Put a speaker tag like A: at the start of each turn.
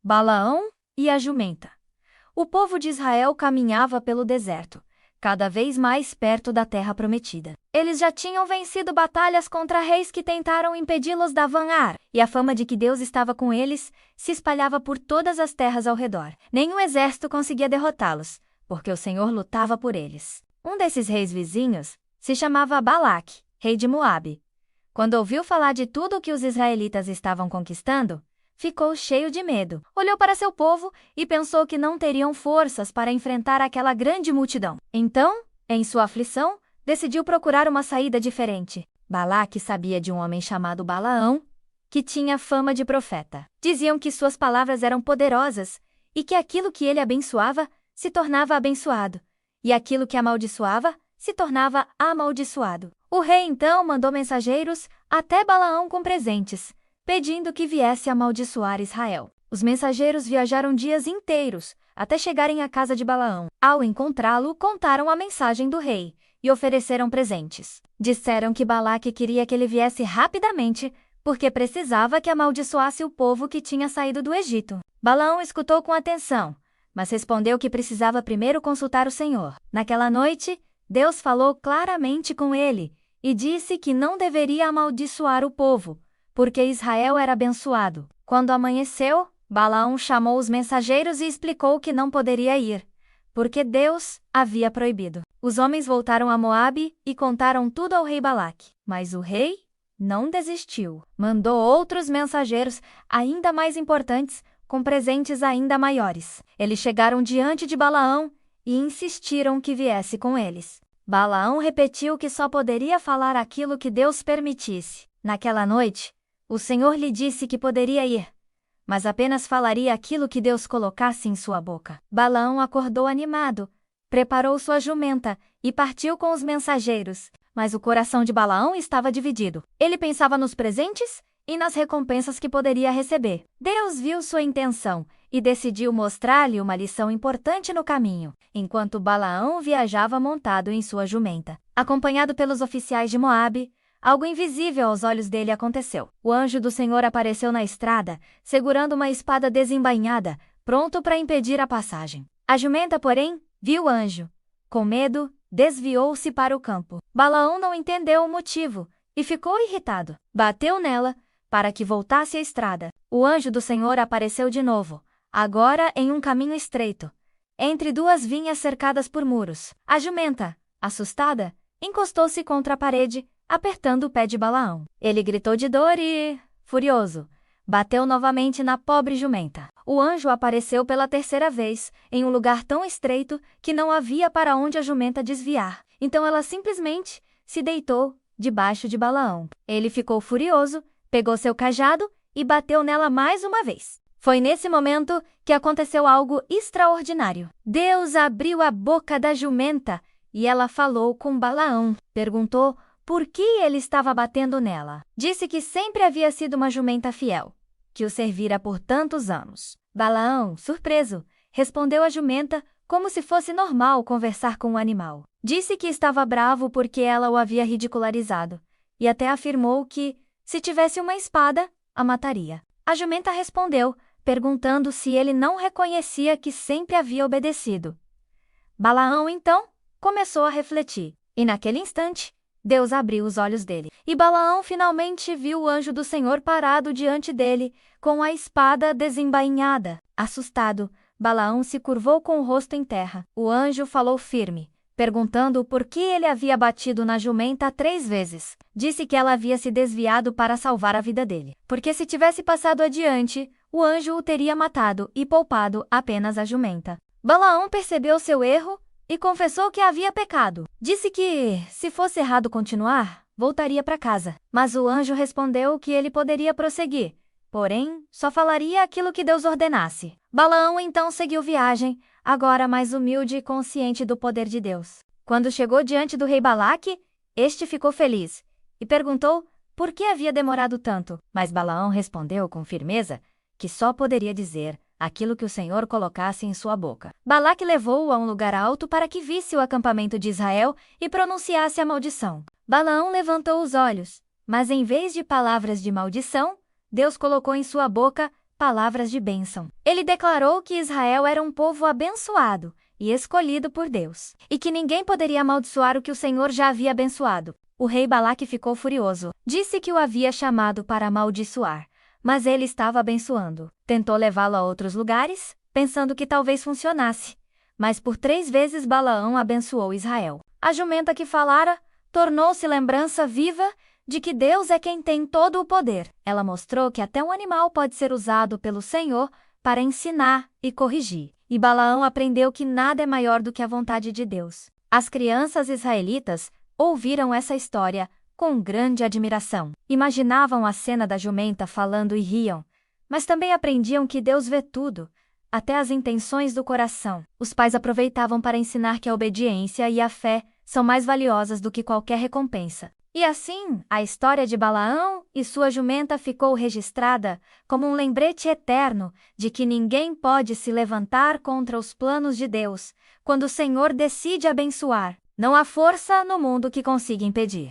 A: Balaão e a jumenta. O povo de Israel caminhava pelo deserto, cada vez mais perto da terra prometida. Eles já tinham vencido batalhas contra reis que tentaram impedi-los da Ar, e a fama de que Deus estava com eles se espalhava por todas as terras ao redor. Nenhum exército conseguia derrotá-los, porque o Senhor lutava por eles. Um desses reis vizinhos se chamava Balaque, rei de Moabe. Quando ouviu falar de tudo o que os israelitas estavam conquistando, ficou cheio de medo. Olhou para seu povo e pensou que não teriam forças para enfrentar aquela grande multidão. Então, em sua aflição, decidiu procurar uma saída diferente. Balaque sabia de um homem chamado Balaão, que tinha fama de profeta. Diziam que suas palavras eram poderosas e que aquilo que ele abençoava se tornava abençoado, e aquilo que amaldiçoava se tornava amaldiçoado. O rei então mandou mensageiros até Balaão com presentes, pedindo que viesse amaldiçoar Israel. Os mensageiros viajaram dias inteiros, até chegarem à casa de Balaão. Ao encontrá-lo, contaram a mensagem do rei e ofereceram presentes. Disseram que Balaque queria que ele viesse rapidamente, porque precisava que amaldiçoasse o povo que tinha saído do Egito. Balaão escutou com atenção, mas respondeu que precisava primeiro consultar o Senhor. Naquela noite, Deus falou claramente com ele e disse que não deveria amaldiçoar o povo, porque Israel era abençoado. Quando amanheceu, Balaão chamou os mensageiros e explicou que não poderia ir, porque Deus havia proibido. Os homens voltaram a Moabe e contaram tudo ao rei Balaque. Mas o rei não desistiu. Mandou outros mensageiros ainda mais importantes, com presentes ainda maiores. Eles chegaram diante de Balaão e insistiram que viesse com eles. Balaão repetiu que só poderia falar aquilo que Deus permitisse. Naquela noite, o Senhor lhe disse que poderia ir, mas apenas falaria aquilo que Deus colocasse em sua boca. Balaão acordou animado, preparou sua jumenta e partiu com os mensageiros. Mas o coração de Balaão estava dividido. Ele pensava nos presentes e nas recompensas que poderia receber. Deus viu sua intenção e decidiu mostrar-lhe uma lição importante no caminho, enquanto Balaão viajava montado em sua jumenta. Acompanhado pelos oficiais de Moabe, algo invisível aos olhos dele aconteceu. O anjo do Senhor apareceu na estrada, segurando uma espada desembainhada, pronto para impedir a passagem. A jumenta, porém, viu o anjo. Com medo, desviou-se para o campo. Balaão não entendeu o motivo e ficou irritado. Bateu nela para que voltasse à estrada. O anjo do Senhor apareceu de novo, agora em um caminho estreito, entre duas vinhas cercadas por muros. A jumenta, assustada, encostou-se contra a parede, apertando o pé de Balaão. Ele gritou de dor e, furioso, bateu novamente na pobre jumenta. O anjo apareceu pela terceira vez, em um lugar tão estreito que não havia para onde a jumenta desviar. Então ela simplesmente se deitou debaixo de Balaão. Ele ficou furioso, pegou seu cajado e bateu nela mais uma vez. Foi nesse momento que aconteceu algo extraordinário. Deus abriu a boca da jumenta e ela falou com Balaão. Perguntou por que ele estava batendo nela. Disse que sempre havia sido uma jumenta fiel, que o servira por tantos anos. Balaão, surpreso, respondeu à jumenta como se fosse normal conversar com um animal. Disse que estava bravo porque ela o havia ridicularizado, e até afirmou que, se tivesse uma espada, a mataria. A jumenta respondeu, perguntando se ele não reconhecia que sempre havia obedecido. Balaão, então, começou a refletir, e naquele instante, Deus abriu os olhos dele. E Balaão finalmente viu o anjo do Senhor parado diante dele, com a espada desembainhada. Assustado, Balaão se curvou com o rosto em terra. O anjo falou firme, perguntando por que ele havia batido na jumenta 3 vezes. Disse que ela havia se desviado para salvar a vida dele, porque se tivesse passado adiante, o anjo o teria matado e poupado apenas a jumenta. Balaão percebeu seu erro e confessou que havia pecado. Disse que, se fosse errado continuar, voltaria para casa. Mas o anjo respondeu que ele poderia prosseguir, porém, só falaria aquilo que Deus ordenasse. Balaão então seguiu viagem, agora mais humilde e consciente do poder de Deus. Quando chegou diante do rei Balaque, este ficou feliz e perguntou por que havia demorado tanto. Mas Balaão respondeu com firmeza que só poderia dizer aquilo que o Senhor colocasse em sua boca. Balaque levou-o a um lugar alto para que visse o acampamento de Israel e pronunciasse a maldição. Balaão levantou os olhos, mas em vez de palavras de maldição, Deus colocou em sua boca palavras de bênção. Ele declarou que Israel era um povo abençoado e escolhido por Deus, e que ninguém poderia amaldiçoar o que o Senhor já havia abençoado. O rei Balaque ficou furioso. Disse que o havia chamado para amaldiçoar, mas ele estava abençoando. Tentou levá-lo a outros lugares, pensando que talvez funcionasse. Mas por 3 vezes Balaão abençoou Israel. A jumenta que falara tornou-se lembrança viva de que Deus é quem tem todo o poder. Ela mostrou que até um animal pode ser usado pelo Senhor para ensinar e corrigir. E Balaão aprendeu que nada é maior do que a vontade de Deus. As crianças israelitas ouviram essa história com grande admiração. Imaginavam a cena da jumenta falando e riam, mas também aprendiam que Deus vê tudo, até as intenções do coração. Os pais aproveitavam para ensinar que a obediência e a fé são mais valiosas do que qualquer recompensa. E assim, a história de Balaão e sua jumenta ficou registrada como um lembrete eterno de que ninguém pode se levantar contra os planos de Deus. Quando o Senhor decide abençoar, não há força no mundo que consiga impedir.